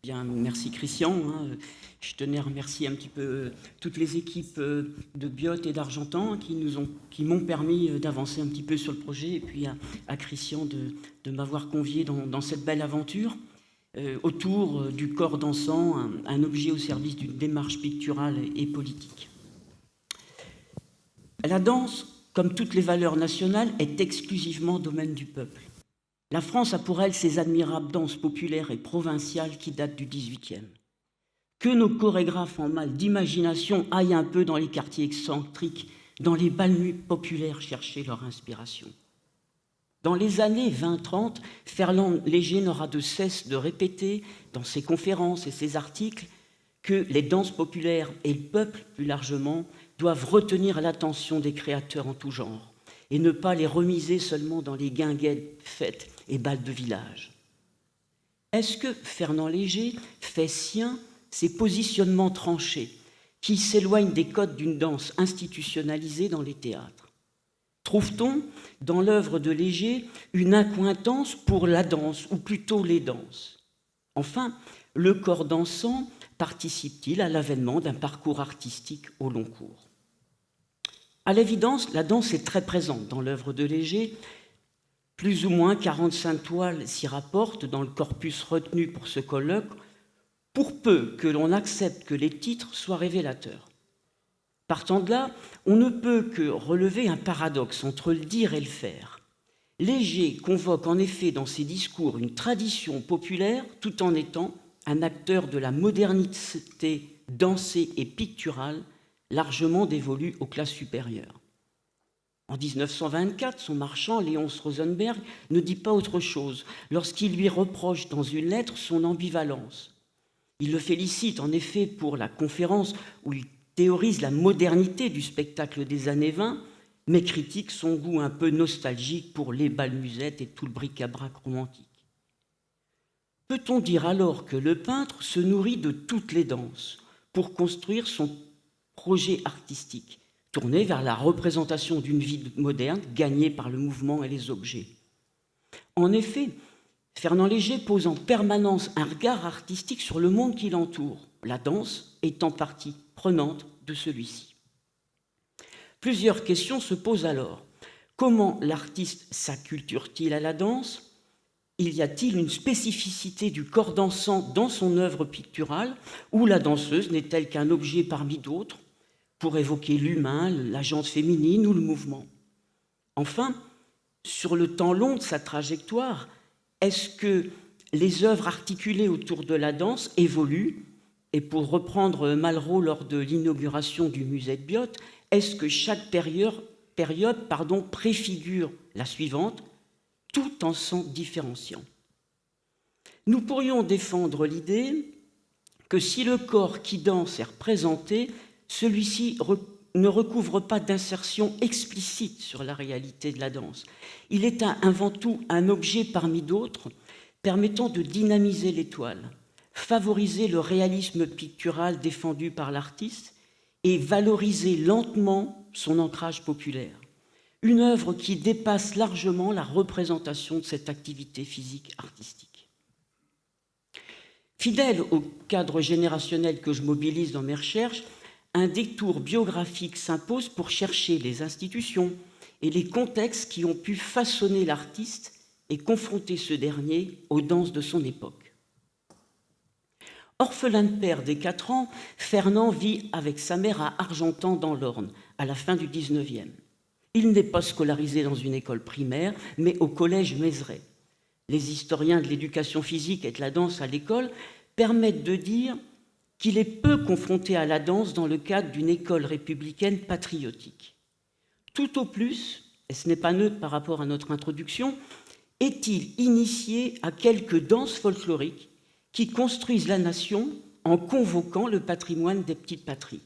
Bien, merci Christian. Je tenais à remercier un petit peu toutes les équipes de Biot et d'Argentan qui m'ont permis d'avancer un petit peu sur le projet, et puis à Christian de m'avoir convié dans cette belle aventure autour du corps dansant, un objet au service d'une démarche picturale et politique. La danse, comme toutes les valeurs nationales, est exclusivement domaine du peuple. La France a pour elle ses admirables danses populaires et provinciales qui datent du XVIIIe. Que nos chorégraphes en mal d'imagination aillent un peu dans les quartiers excentriques, dans les bals populaires chercher leur inspiration. Dans les années 20-30, Fernand Léger n'aura de cesse de répéter dans ses conférences et ses articles que les danses populaires et le peuple, plus largement, doivent retenir l'attention des créateurs en tout genre et ne pas les remiser seulement dans les guinguettes, fêtes et bals de village. Est-ce que Fernand Léger fait sien ces positionnements tranchés qui s'éloignent des codes d'une danse institutionnalisée dans les théâtres? Trouve-t-on dans l'œuvre de Léger une accointance pour la danse, ou plutôt les danses? Enfin, le corps dansant participe-t-il à l'avènement d'un parcours artistique au long cours? À l'évidence, la danse est très présente dans l'œuvre de Léger. Plus ou moins 45 toiles s'y rapportent dans le corpus retenu pour ce colloque, pour peu que l'on accepte que les titres soient révélateurs. Partant de là, on ne peut que relever un paradoxe entre le dire et le faire. Léger convoque en effet dans ses discours une tradition populaire tout en étant un acteur de la modernité dansée et picturale largement dévolue aux classes supérieures. En 1924, son marchand, Léonce Rosenberg, ne dit pas autre chose lorsqu'il lui reproche dans une lettre son ambivalence. Il le félicite en effet pour la conférence où il théorise la modernité du spectacle des années 20, mais critique son goût un peu nostalgique pour les bals-musettes et tout le bric-à-brac romantique. Peut-on dire alors que le peintre se nourrit de toutes les danses pour construire son projet artistique, tourné vers la représentation d'une vie moderne gagnée par le mouvement et les objets? En effet, Fernand Léger pose en permanence un regard artistique sur le monde qui l'entoure, la danse étant partie prenante de celui-ci. Plusieurs questions se posent alors. Comment l'artiste s'acculture-t-il à la danse? Y a-t-il une spécificité du corps dansant dans son œuvre picturale, ou la danseuse n'est-elle qu'un objet parmi d'autres pour évoquer l'humain, la gente féminine ou le mouvement? Enfin, sur le temps long de sa trajectoire, est-ce que les œuvres articulées autour de la danse évoluent? Et pour reprendre Malraux lors de l'inauguration du musée de Biot, est-ce que chaque période préfigure la suivante, tout en s'en différenciant? Nous pourrions défendre l'idée que si le corps qui danse est représenté, celui-ci ne recouvre pas d'insertion explicite sur la réalité de la danse. Il est avant tout un objet parmi d'autres permettant de dynamiser l'étoile, favoriser le réalisme pictural défendu par l'artiste et valoriser lentement son ancrage populaire. Une œuvre qui dépasse largement la représentation de cette activité physique artistique. Fidèle au cadre générationnel que je mobilise dans mes recherches, un détour biographique s'impose pour chercher les institutions et les contextes qui ont pu façonner l'artiste et confronter ce dernier aux danses de son époque. Orphelin de père dès 4 ans, Fernand vit avec sa mère à Argentan dans l'Orne, à la fin du XIXe. Il n'est pas scolarisé dans une école primaire, mais au collège Mézeray. Les historiens de l'éducation physique et de la danse à l'école permettent de dire qu'il est peu confronté à la danse dans le cadre d'une école républicaine patriotique. Tout au plus, et ce n'est pas neutre par rapport à notre introduction, est-il initié à quelques danses folkloriques qui construisent la nation en convoquant le patrimoine des petites patries.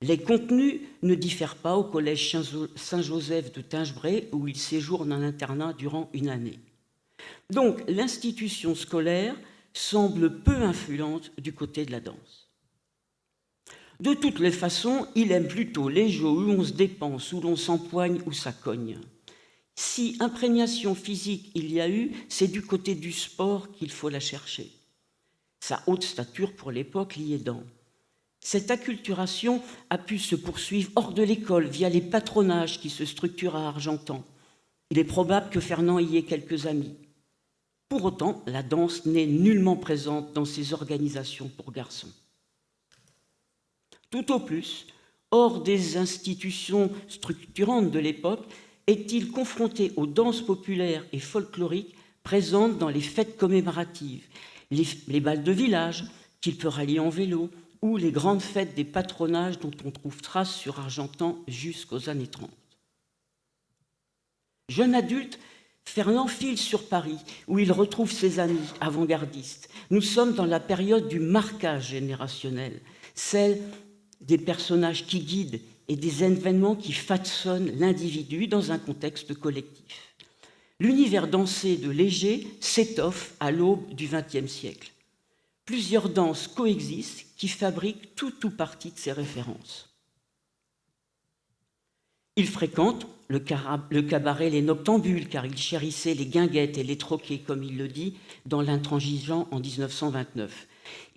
Les contenus ne diffèrent pas au collège Saint-Joseph de Tingebray où il séjourne en internat durant une année. Donc l'institution scolaire semble peu influente du côté de la danse. De toutes les façons, il aime plutôt les jeux où on se dépense, où l'on s'empoigne, où ça cogne. Si imprégnation physique il y a eu, c'est du côté du sport qu'il faut la chercher. sa haute stature pour l'époque l'y aidant. Cette acculturation a pu se poursuivre hors de l'école via les patronages qui se structurent à Argentan. Il est probable que Fernand y ait quelques amis. Pour autant, la danse n'est nullement présente dans ces organisations pour garçons. Tout au plus, hors des institutions structurantes de l'époque, est-il confronté aux danses populaires et folkloriques présentes dans les fêtes commémoratives, les bals de village qu'il peut rallier en vélo, ou les grandes fêtes des patronages dont on trouve trace sur Argentan jusqu'aux années 30. Jeune adulte, Fernand file sur Paris, où il retrouve ses amis avant-gardistes. Nous sommes dans la période du marquage générationnel, celle des personnages qui guident et des événements qui façonnent l'individu dans un contexte collectif. L'univers dansé de Léger s'étoffe à l'aube du XXe siècle. Plusieurs danses coexistent qui fabriquent tout ou partie de ces références. Il fréquente le cabaret Les Noctambules, car il chérissait les guinguettes et les troquets, comme il le dit dans L'Intransigeant en 1929.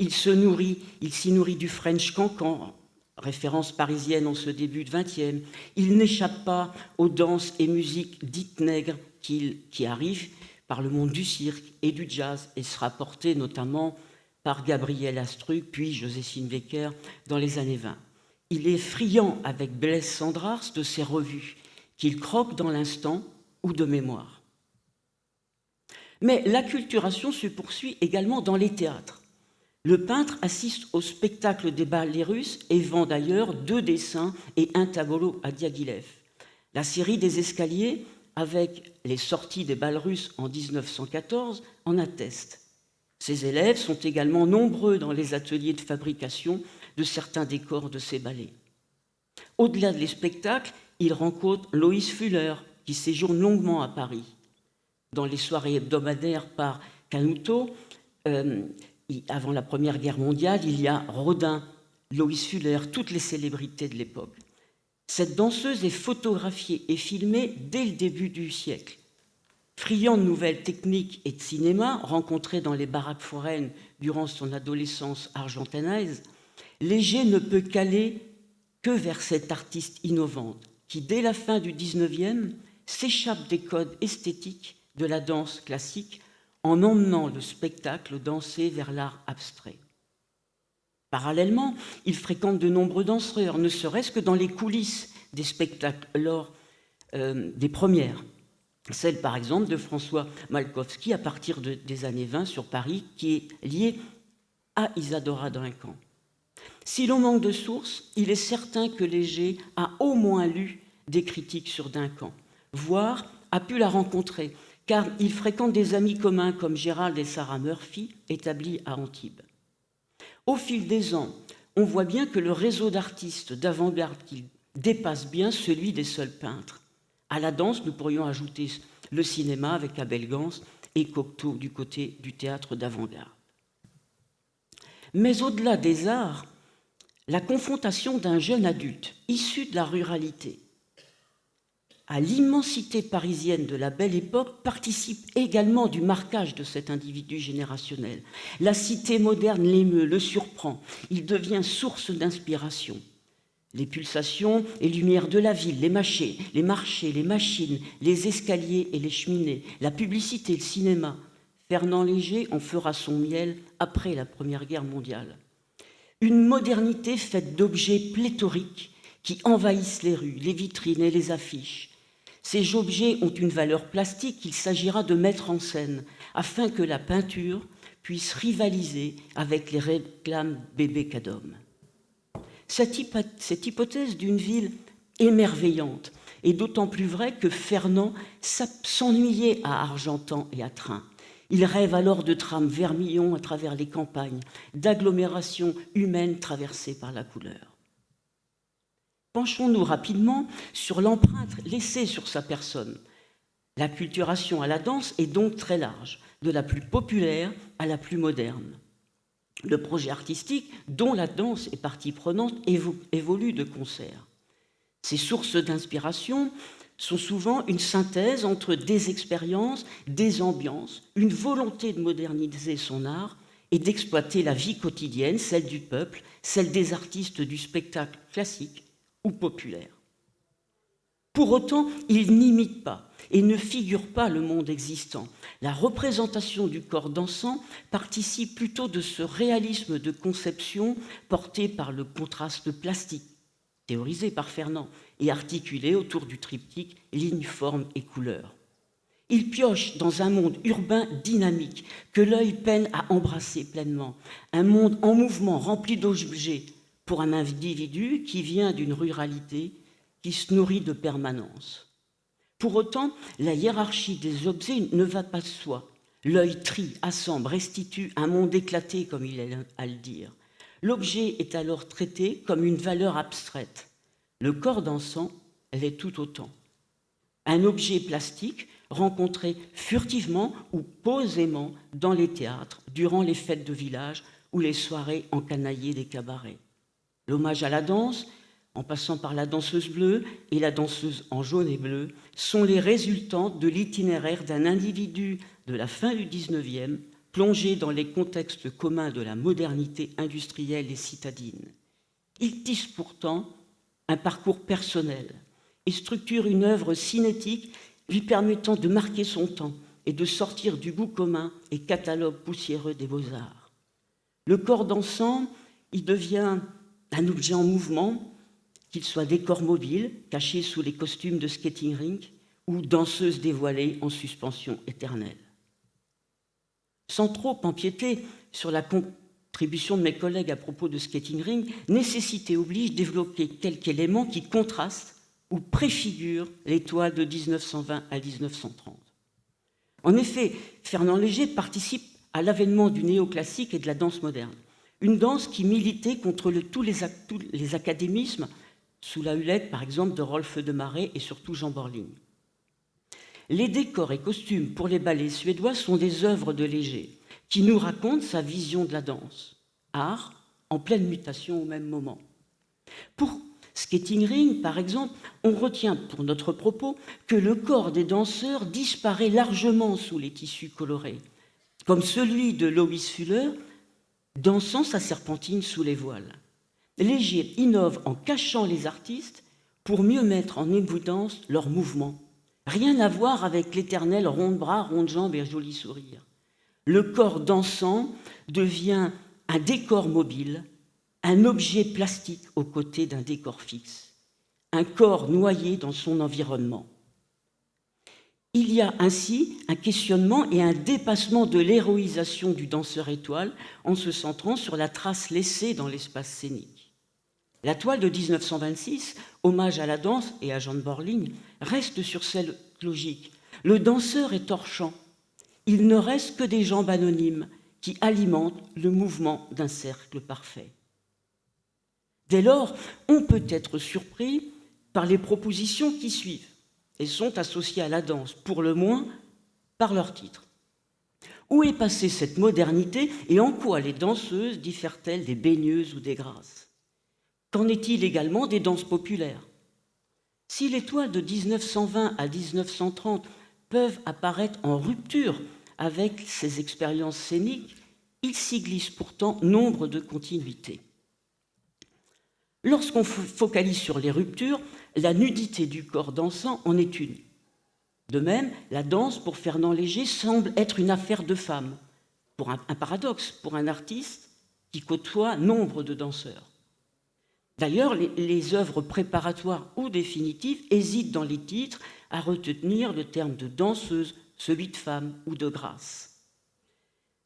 Il s'y nourrit du French cancan, référence parisienne en ce début de XXe. Il n'échappe pas aux danses et musiques dites nègres qui arrivent par le monde du cirque et du jazz et sera porté notamment par Gabriel Astruc, puis Joséphine Baker dans les années 20. Il est friand avec Blaise Cendrars de ses revues, qu'il croque dans l'instant ou de mémoire. Mais l'acculturation se poursuit également dans les théâtres. Le peintre assiste au spectacle des ballets russes et vend d'ailleurs 2 dessins et un tableau à Diaghilev. La série des escaliers, avec les sorties des bals russes en 1914, en atteste. Ses élèves sont également nombreux dans les ateliers de fabrication de certains décors de ces ballets. Au-delà des spectacles, il rencontre Loïs Fuller, qui séjourne longuement à Paris. Dans les soirées hebdomadaires par Canuto, avant la Première Guerre mondiale, il y a Rodin, Loïs Fuller, toutes les célébrités de l'époque. Cette danseuse est photographiée et filmée dès le début du siècle. Friand de nouvelles techniques et de cinéma, rencontré dans les baraques foraines durant son adolescence argentinaise, Léger ne peut qu'aller que vers cette artiste innovante qui, dès la fin du XIXe, s'échappe des codes esthétiques de la danse classique en emmenant le spectacle dansé vers l'art abstrait. Parallèlement, il fréquente de nombreux danseurs, ne serait-ce que dans les coulisses des spectacles lors des premières. Celle, par exemple, de François Malkowski à partir des années 20 sur Paris, qui est liée à Isadora Duncan. Si l'on manque de sources, il est certain que Léger a au moins lu des critiques sur Duncan, voire a pu la rencontrer, car il fréquente des amis communs comme Gérald et Sarah Murphy, établis à Antibes. Au fil des ans, on voit bien que le réseau d'artistes d'avant-garde dépasse bien celui des seuls peintres. À la danse, nous pourrions ajouter le cinéma avec Abel Gans et Cocteau du côté du théâtre d'avant-garde. Mais au-delà des arts, la confrontation d'un jeune adulte issu de la ruralité à l'immensité parisienne de la Belle Époque participe également du marquage de cet individu générationnel. La cité moderne l'émeut, le surprend, il devient source d'inspiration. Les pulsations et lumières de la ville, les marchés, les machines, les escaliers et les cheminées, la publicité, le cinéma. Fernand Léger en fera son miel après la Première Guerre mondiale. Une modernité faite d'objets pléthoriques qui envahissent les rues, les vitrines et les affiches. Ces objets ont une valeur plastique qu'il s'agira de mettre en scène afin que la peinture puisse rivaliser avec les réclames bébé Cadom. Cette hypothèse d'une ville émerveillante est d'autant plus vraie que Fernand s'ennuyait à Argentan et à Train. Il rêve alors de trames vermillon à travers les campagnes, d'agglomérations humaines traversées par la couleur. Penchons-nous rapidement sur l'empreinte laissée sur sa personne. L'acculturation à la danse est donc très large, de la plus populaire à la plus moderne. Le projet artistique, dont la danse est partie prenante, évolue de concert. Ces sources d'inspiration sont souvent une synthèse entre des expériences, des ambiances, une volonté de moderniser son art et d'exploiter la vie quotidienne, celle du peuple, celle des artistes du spectacle classique ou populaire. Pour autant, il n'imite pas et ne figure pas le monde existant. La représentation du corps dansant participe plutôt de ce réalisme de conception porté par le contraste plastique, théorisé par Fernand, et articulé autour du triptyque ligne, forme et couleur. Il pioche dans un monde urbain dynamique que l'œil peine à embrasser pleinement, un monde en mouvement rempli d'objets pour un individu qui vient d'une ruralité qui se nourrit de permanence. Pour autant, la hiérarchie des objets ne va pas de soi. L'œil trie, assemble, restitue un monde éclaté, comme il est à le dire. L'objet est alors traité comme une valeur abstraite. Le corps dansant l'est tout autant. Un objet plastique rencontré furtivement ou posément dans les théâtres, durant les fêtes de village ou les soirées encanaillées des cabarets. L'hommage à la danse, en passant par la danseuse bleue et la danseuse en jaune et bleu, sont les résultants de l'itinéraire d'un individu de la fin du XIXe, plongé dans les contextes communs de la modernité industrielle et citadine. Il tisse pourtant un parcours personnel et structure une œuvre cinétique lui permettant de marquer son temps et de sortir du goût commun et catalogue poussiéreux des beaux-arts. Le corps dansant, il devient un objet en mouvement, qu'il soit décor mobile, caché sous les costumes de skating rink, ou danseuse dévoilée en suspension éternelle. Sans trop empiéter sur la contribution de mes collègues à propos de skating rink, nécessité oblige d'évoquer quelques éléments qui contrastent ou préfigurent l'étoile de 1920 à 1930. En effet, Fernand Léger participe à l'avènement du néoclassique et de la danse moderne, une danse qui militait contre tous les académismes, sous la hullette, par exemple, de Rolf de Marais et surtout Jean Borling. Les décors et costumes pour les ballets suédois sont des œuvres de Léger, qui nous racontent sa vision de la danse, art en pleine mutation au même moment. Pour Skating Ring, par exemple, on retient pour notre propos que le corps des danseurs disparaît largement sous les tissus colorés, comme celui de Lois Fuller, dansant sa serpentine sous les voiles. Léger innove en cachant les artistes pour mieux mettre en évidence leurs mouvements. Rien à voir avec l'éternel rond de bras, rond de jambes et joli sourire. Le corps dansant devient un décor mobile, un objet plastique aux côtés d'un décor fixe, un corps noyé dans son environnement. Il y a ainsi un questionnement et un dépassement de l'héroïsation du danseur étoile en se centrant sur la trace laissée dans l'espace scénique. La toile de 1926, hommage à la danse et à Jean Borling, reste sur cette logique. Le danseur est hors champ. Il ne reste que des jambes anonymes qui alimentent le mouvement d'un cercle parfait. Dès lors, on peut être surpris par les propositions qui suivent et sont associées à la danse, pour le moins par leur titre. Où est passée cette modernité et en quoi les danseuses diffèrent-elles des baigneuses ou des grasses ? Qu'en est-il également des danses populaires ? Si les toiles de 1920 à 1930 peuvent apparaître en rupture avec ces expériences scéniques, il s'y glisse pourtant nombre de continuités. Lorsqu'on focalise sur les ruptures, la nudité du corps dansant en est une. De même, la danse, pour Fernand Léger, semble être une affaire de femmes, pour un paradoxe pour un artiste qui côtoie nombre de danseurs. D'ailleurs, les œuvres préparatoires ou définitives hésitent dans les titres à retenir le terme de danseuse, celui de femme ou de grâce.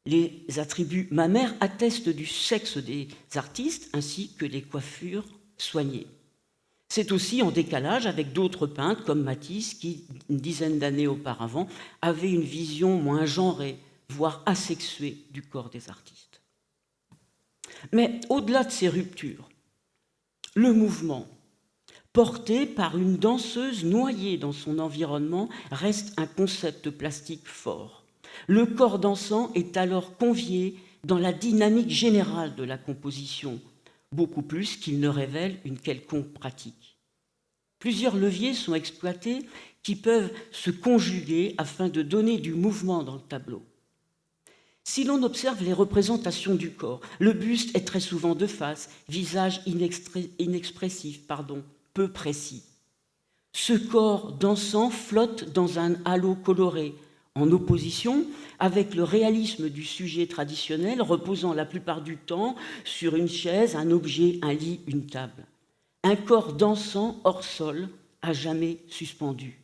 Les attributs mammaires attestent du sexe des artistes ainsi que des coiffures soignées. C'est aussi en décalage avec d'autres peintres comme Matisse qui, une dizaine d'années auparavant, avait une vision moins genrée, voire asexuée du corps des artistes. Mais au-delà de ces ruptures, le mouvement, porté par une danseuse noyée dans son environnement, reste un concept plastique fort. Le corps dansant est alors convié dans la dynamique générale de la composition, beaucoup plus qu'il ne révèle une quelconque pratique. Plusieurs leviers sont exploités qui peuvent se conjuguer afin de donner du mouvement dans le tableau. Si l'on observe les représentations du corps, le buste est très souvent de face, visage inexpressif, peu précis. Ce corps dansant flotte dans un halo coloré, en opposition avec le réalisme du sujet traditionnel reposant la plupart du temps sur une chaise, un objet, un lit, une table. Un corps dansant hors sol, à jamais suspendu.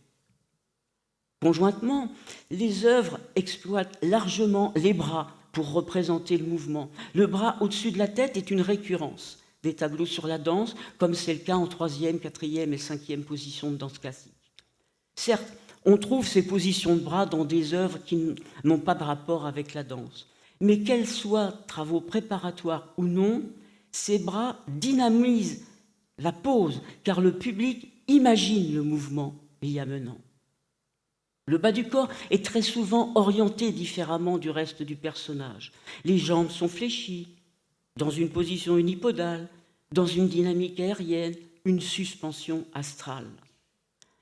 Conjointement, les œuvres exploitent largement les bras pour représenter le mouvement. Le bras au-dessus de la tête est une récurrence des tableaux sur la danse, comme c'est le cas en 3e, 4e et 5e position de danse classique. Certes, on trouve ces positions de bras dans des œuvres qui n'ont pas de rapport avec la danse. Mais qu'elles soient travaux préparatoires ou non, ces bras dynamisent la pose, car le public imagine le mouvement y amenant. Le bas du corps est très souvent orienté différemment du reste du personnage. Les jambes sont fléchies, dans une position unipodale, dans une dynamique aérienne, une suspension astrale.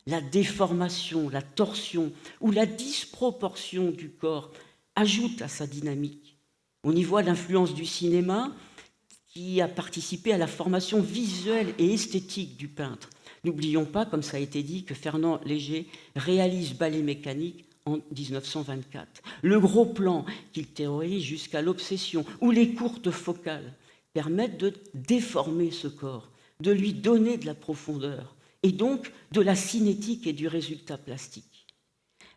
La déformation, la torsion ou la disproportion du corps ajoute à sa dynamique. On y voit l'influence du cinéma qui a participé à la formation visuelle et esthétique du peintre. N'oublions pas, comme ça a été dit, que Fernand Léger réalise Ballet mécanique en 1924. Le gros plan qu'il théorise jusqu'à l'obsession ou les courtes focales permettent de déformer ce corps, de lui donner de la profondeur et donc de la cinétique et du résultat plastique.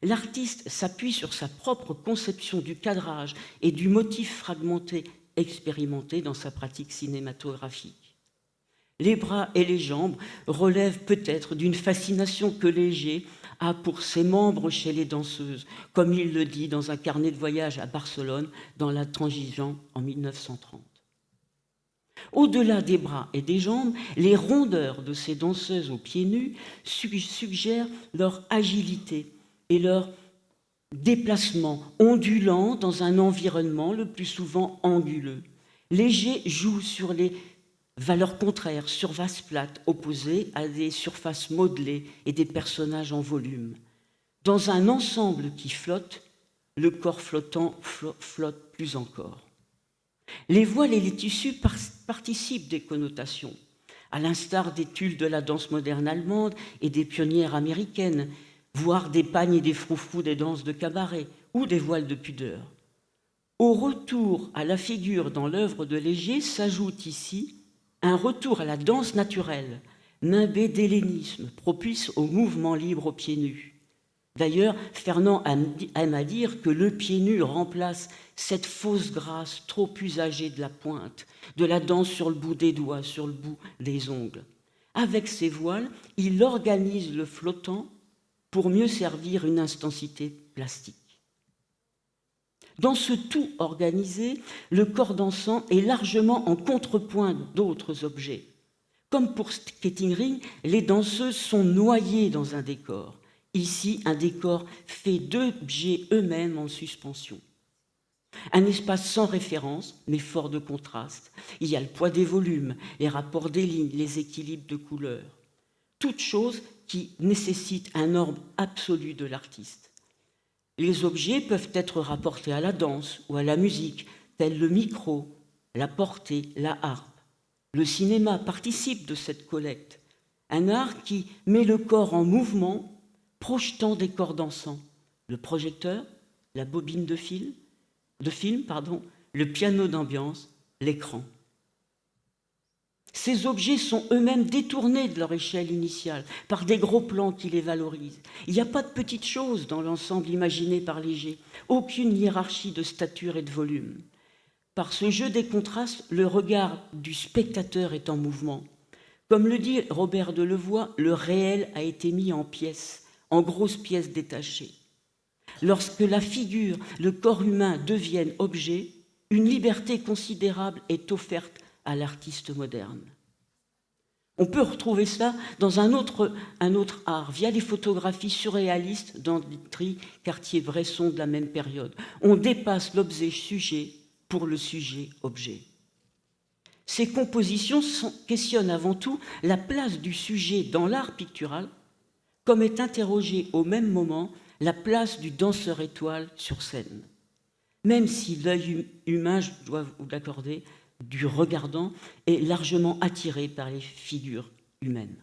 L'artiste s'appuie sur sa propre conception du cadrage et du motif fragmenté expérimenté dans sa pratique cinématographique. Les bras et les jambes relèvent peut-être d'une fascination que Léger a pour ses membres chez les danseuses, comme il le dit dans un carnet de voyage à Barcelone dans La Transigeant en 1930. Au-delà des bras et des jambes, les rondeurs de ces danseuses aux pieds nus suggèrent leur agilité et leur déplacement ondulant dans un environnement le plus souvent anguleux. Léger joue sur les valeurs contraires, surfaces plates opposées à des surfaces modelées et des personnages en volume. Dans un ensemble qui flotte, le corps flottant flotte plus encore. Les voiles et les tissus participent des connotations, à l'instar des tulles de la danse moderne allemande et des pionnières américaines, voire des pagnes et des froufrous des danses de cabaret ou des voiles de pudeur. Au retour à la figure dans l'œuvre de Léger s'ajoute ici un retour à la danse naturelle, nimbée d'hellénisme, propice au mouvement libre aux pieds nus. D'ailleurs, Fernand aime à dire que le pied nu remplace cette fausse grâce trop usagée de la pointe, de la danse sur le bout des doigts, sur le bout des ongles. Avec ses voiles, il organise le flottant pour mieux servir une intensité plastique. Dans ce tout organisé, le corps dansant est largement en contrepoint d'autres objets. Comme pour Skating-Ring, les danseuses sont noyées dans un décor. Ici, un décor fait d'objets eux-mêmes en suspension. Un espace sans référence, mais fort de contraste. Il y a le poids des volumes, les rapports des lignes, les équilibres de couleurs. Toutes choses qui nécessitent un ordre absolu de l'artiste. Les objets peuvent être rapportés à la danse ou à la musique, tels le micro, la portée, la harpe. Le cinéma participe de cette collecte, un art qui met le corps en mouvement, projetant des corps dansants, le projecteur, la bobine de film, le piano d'ambiance, l'écran. Ces objets sont eux-mêmes détournés de leur échelle initiale par des gros plans qui les valorisent. Il n'y a pas de petites choses dans l'ensemble imaginé par Léger, aucune hiérarchie de stature et de volume. Par ce jeu des contrastes, le regard du spectateur est en mouvement. Comme le dit Robert Delevoye, le réel a été mis en pièces, en grosses pièces détachées. Lorsque la figure, le corps humain deviennent objet, une liberté considérable est offerte à l'artiste moderne. On peut retrouver ça dans un autre art, via les photographies surréalistes d'André Cartier-Bresson de la même période. On dépasse l'objet-sujet pour le sujet-objet. Ces compositions questionnent avant tout la place du sujet dans l'art pictural, comme est interrogée au même moment la place du danseur étoile sur scène. même si l'œil humain, je dois vous l'accorder, du regardant, est largement attiré par les figures humaines.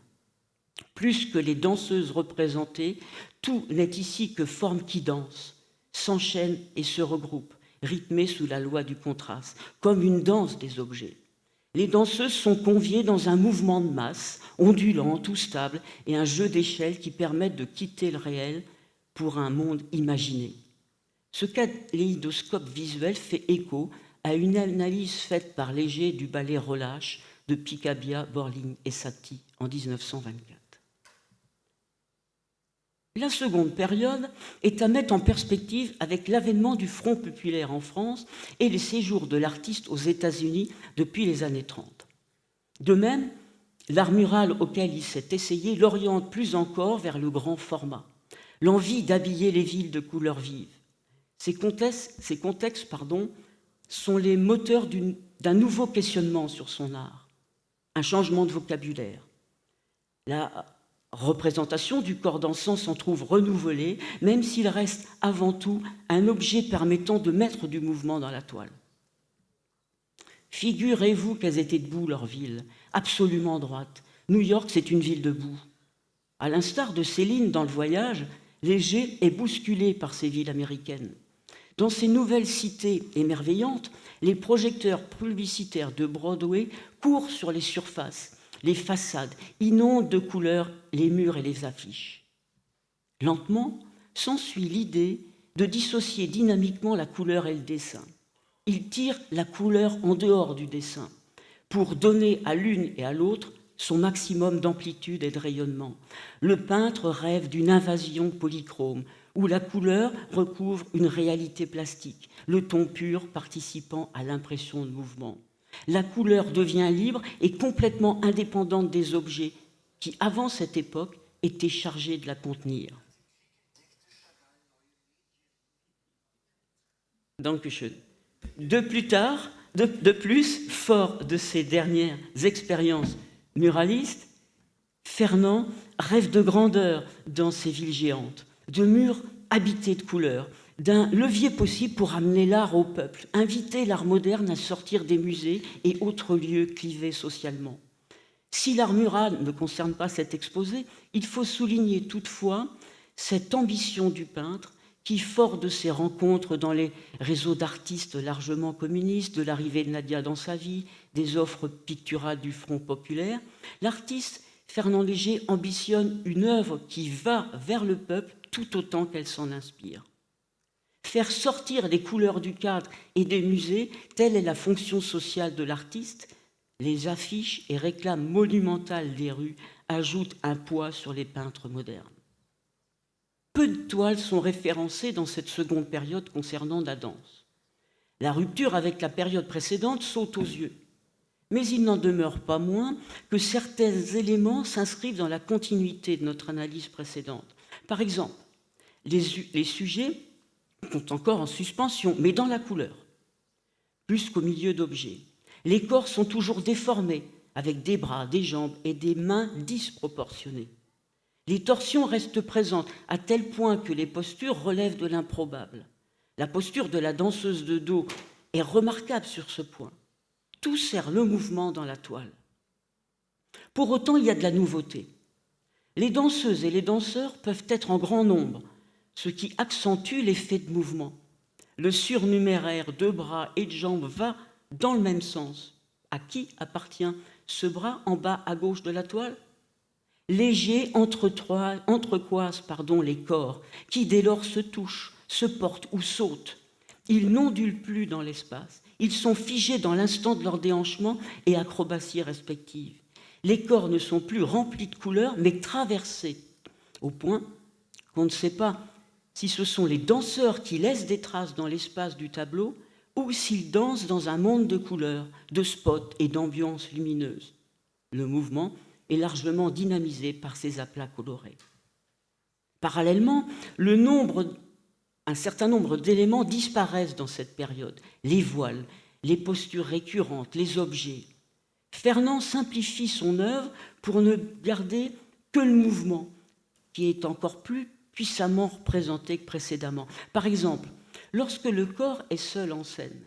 Plus que les danseuses représentées, tout n'est ici que formes qui dansent, s'enchaînent et se regroupent, rythmées sous la loi du contraste, comme une danse des objets. Les danseuses sont conviées dans un mouvement de masse, ondulant, tout stable, et un jeu d'échelles qui permettent de quitter le réel pour un monde imaginé. Ce kaléidoscope visuel fait écho à une analyse faite par Léger du ballet Relâche de Picabia, Borling et Satie en 1924. La seconde période est à mettre en perspective avec l'avènement du Front populaire en France et les séjours de l'artiste aux États-Unis depuis les années 30. De même, l'art mural auquel il s'est essayé l'oriente plus encore vers le grand format, l'envie d'habiller les villes de couleurs vives. Ces contextes sont les moteurs d'un nouveau questionnement sur son art, un changement de vocabulaire. La représentation du corps dansant s'en trouve renouvelée, même s'il reste avant tout un objet permettant de mettre du mouvement dans la toile. Figurez-vous qu'elles étaient debout, leur ville, absolument droite. New York, c'est une ville debout. À l'instar de Céline dans Le Voyage, Léger est bousculé par ces villes américaines. Dans ces nouvelles cités émerveillantes, les projecteurs publicitaires de Broadway courent sur les surfaces, les façades, inondent de couleurs les murs et les affiches. Lentement, s'ensuit l'idée de dissocier dynamiquement la couleur et le dessin. Il tire la couleur en dehors du dessin pour donner à l'une et à l'autre son maximum d'amplitude et de rayonnement. Le peintre rêve d'une invasion polychrome où la couleur recouvre une réalité plastique, le ton pur participant à l'impression de mouvement. La couleur devient libre et complètement indépendante des objets qui, avant cette époque, étaient chargés de la contenir. Dankeschön. De plus, fort de ces dernières expériences muralistes, Fernand rêve de grandeur dans ces villes géantes, de murs habités de couleurs, d'un levier possible pour amener l'art au peuple, inviter l'art moderne à sortir des musées et autres lieux clivés socialement. Si l'art mural ne concerne pas cet exposé, il faut souligner toutefois cette ambition du peintre qui, fort de ses rencontres dans les réseaux d'artistes largement communistes, de l'arrivée de Nadia dans sa vie, des offres picturales du Front populaire, l'artiste Fernand Léger ambitionne une œuvre qui va vers le peuple tout autant qu'elle s'en inspire. Faire sortir les couleurs du cadre et des musées, telle est la fonction sociale de l'artiste. Les affiches et réclames monumentales des rues ajoutent un poids sur les peintres modernes. Peu de toiles sont référencées dans cette seconde période concernant la danse. La rupture avec la période précédente saute aux yeux, mais il n'en demeure pas moins que certains éléments s'inscrivent dans la continuité de notre analyse précédente. Par exemple, les sujets sont encore en suspension, mais dans la couleur, plus qu'au milieu d'objets. Les corps sont toujours déformés, avec des bras, des jambes et des mains disproportionnées. Les torsions restent présentes à tel point que les postures relèvent de l'improbable. La posture de la danseuse de dos est remarquable sur ce point. Tout sert le mouvement dans la toile. Pour autant, il y a de la nouveauté. Les danseuses et les danseurs peuvent être en grand nombre, ce qui accentue l'effet de mouvement. Le surnuméraire de bras et de jambes va dans le même sens. À qui appartient ce bras en bas à gauche de la toile ? Léger entrecroise les corps, qui dès lors se touchent, se portent ou sautent. Ils n'ondulent plus dans l'espace, ils sont figés dans l'instant de leur déhanchement et acrobatie respective. Les corps ne sont plus remplis de couleurs, mais traversés, au point qu'on ne sait pas si ce sont les danseurs qui laissent des traces dans l'espace du tableau ou s'ils dansent dans un monde de couleurs, de spots et d'ambiances lumineuses. Le mouvement est largement dynamisé par ces aplats colorés. Parallèlement, un certain nombre d'éléments disparaissent dans cette période. Les voiles, les postures récurrentes, les objets. Fernand simplifie son œuvre pour ne garder que le mouvement, qui est encore plus puissamment représenté que précédemment. Par exemple, lorsque le corps est seul en scène.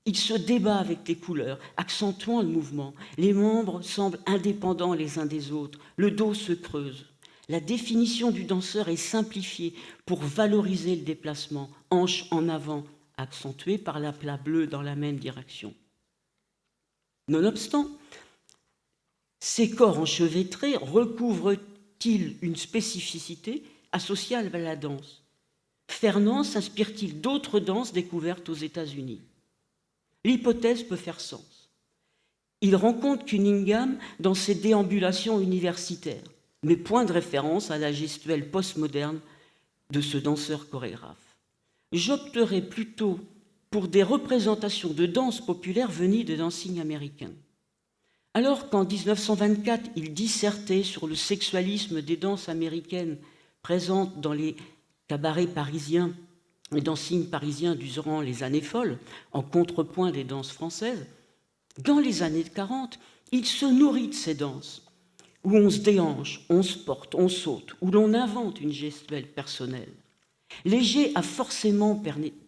Il se débat avec les couleurs, accentuant le mouvement. Les membres semblent indépendants les uns des autres. Le dos se creuse. La définition du danseur est simplifiée pour valoriser le déplacement. Hanches en avant, accentuées par l'aplat bleu dans la même direction. Nonobstant, ces corps enchevêtrés recouvrent-ils une spécificité associée à la danse? Fernand s'inspire-t-il d'autres danses découvertes aux États-Unis? L'hypothèse peut faire sens. Il rencontre Cunningham dans ses déambulations universitaires, mais point de référence à la gestuelle postmoderne de ce danseur chorégraphe. J'opterai plutôt pour des représentations de danse populaire venues de dancing américain. Alors qu'en 1924, il dissertait sur le sexualisme des danses américaines présentes dans les cabarets parisiens, les dancings parisiens durant les années folles, en contrepoint des danses françaises, dans les années 40, il se nourrit de ces danses, où on se déhanche, on se porte, on saute, où l'on invente une gestuelle personnelle. Léger a forcément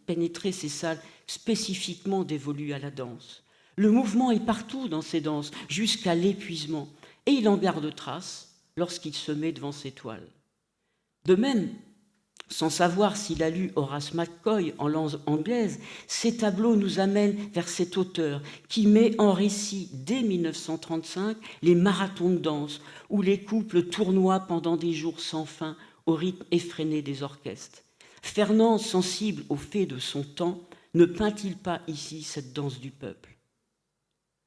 pénétré ces salles spécifiquement dévolues à la danse. Le mouvement est partout dans ces danses, jusqu'à l'épuisement, et il en garde trace lorsqu'il se met devant ses toiles. De même, sans savoir s'il a lu Horace McCoy en langue anglaise, ces tableaux nous amènent vers cet auteur qui met en récit, dès 1935, les marathons de danse, où les couples tournoient pendant des jours sans fin au rythme effréné des orchestres. Fernand, sensible aux faits de son temps, ne peint-il pas ici cette danse du peuple?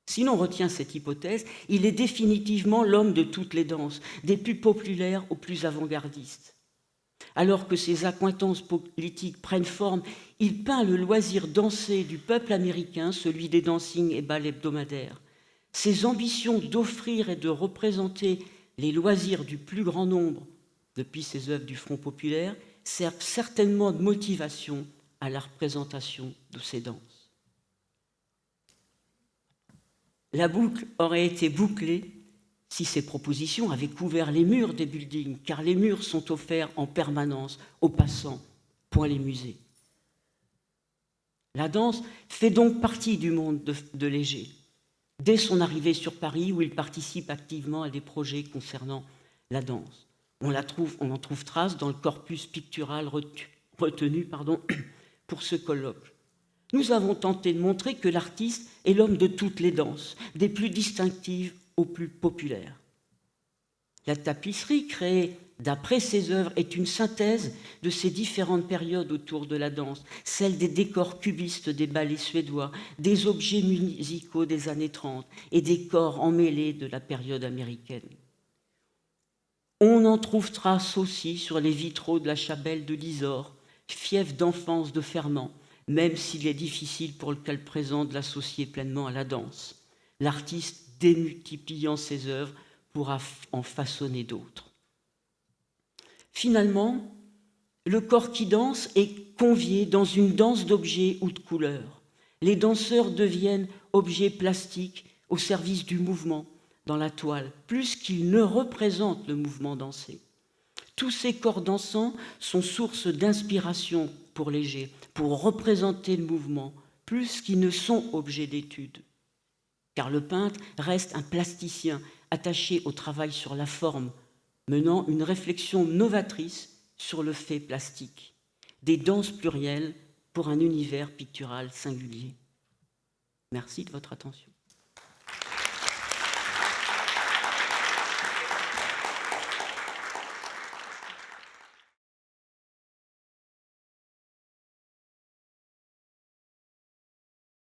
Si l'on retient cette hypothèse, il est définitivement l'homme de toutes les danses, des plus populaires aux plus avant-gardistes. Alors que ses accointances politiques prennent forme, il peint le loisir dansé du peuple américain, celui des dancings et bals hebdomadaires. Ses ambitions d'offrir et de représenter les loisirs du plus grand nombre, depuis ses œuvres du Front populaire, servent certainement de motivation à la représentation de ces danses. La boucle aurait été bouclée si ces propositions avaient couvert les murs des buildings, car les murs sont offerts en permanence aux passants, point les musées. La danse fait donc partie du monde de Léger, dès son arrivée sur Paris, où il participe activement à des projets concernant la danse. On en trouve trace dans le corpus pictural retenu pour ce colloque. Nous avons tenté de montrer que l'artiste est l'homme de toutes les danses, des plus distinctives aux plus populaires. La tapisserie créée d'après ses œuvres est une synthèse de ces différentes périodes autour de la danse, celle des décors cubistes des ballets suédois, des objets musicaux des années 30 et des corps emmêlés de la période américaine. On en trouve trace aussi sur les vitraux de la Chabelle de Lisor, fief d'enfance de Fernand, même s'il est difficile pour le cas présent de l'associer pleinement à la danse. L'artiste, démultipliant ses œuvres, pourra en façonner d'autres. Finalement, le corps qui danse est convié dans une danse d'objets ou de couleurs. Les danseurs deviennent objets plastiques au service du mouvement dans la toile, plus qu'ils ne représentent le mouvement dansé. Tous ces corps dansants sont source d'inspiration pour Léger, pour représenter le mouvement, plus qu'ils ne sont objets d'étude. Car le peintre reste un plasticien attaché au travail sur la forme, menant une réflexion novatrice sur le fait plastique, des danses plurielles pour un univers pictural singulier. Merci de votre attention.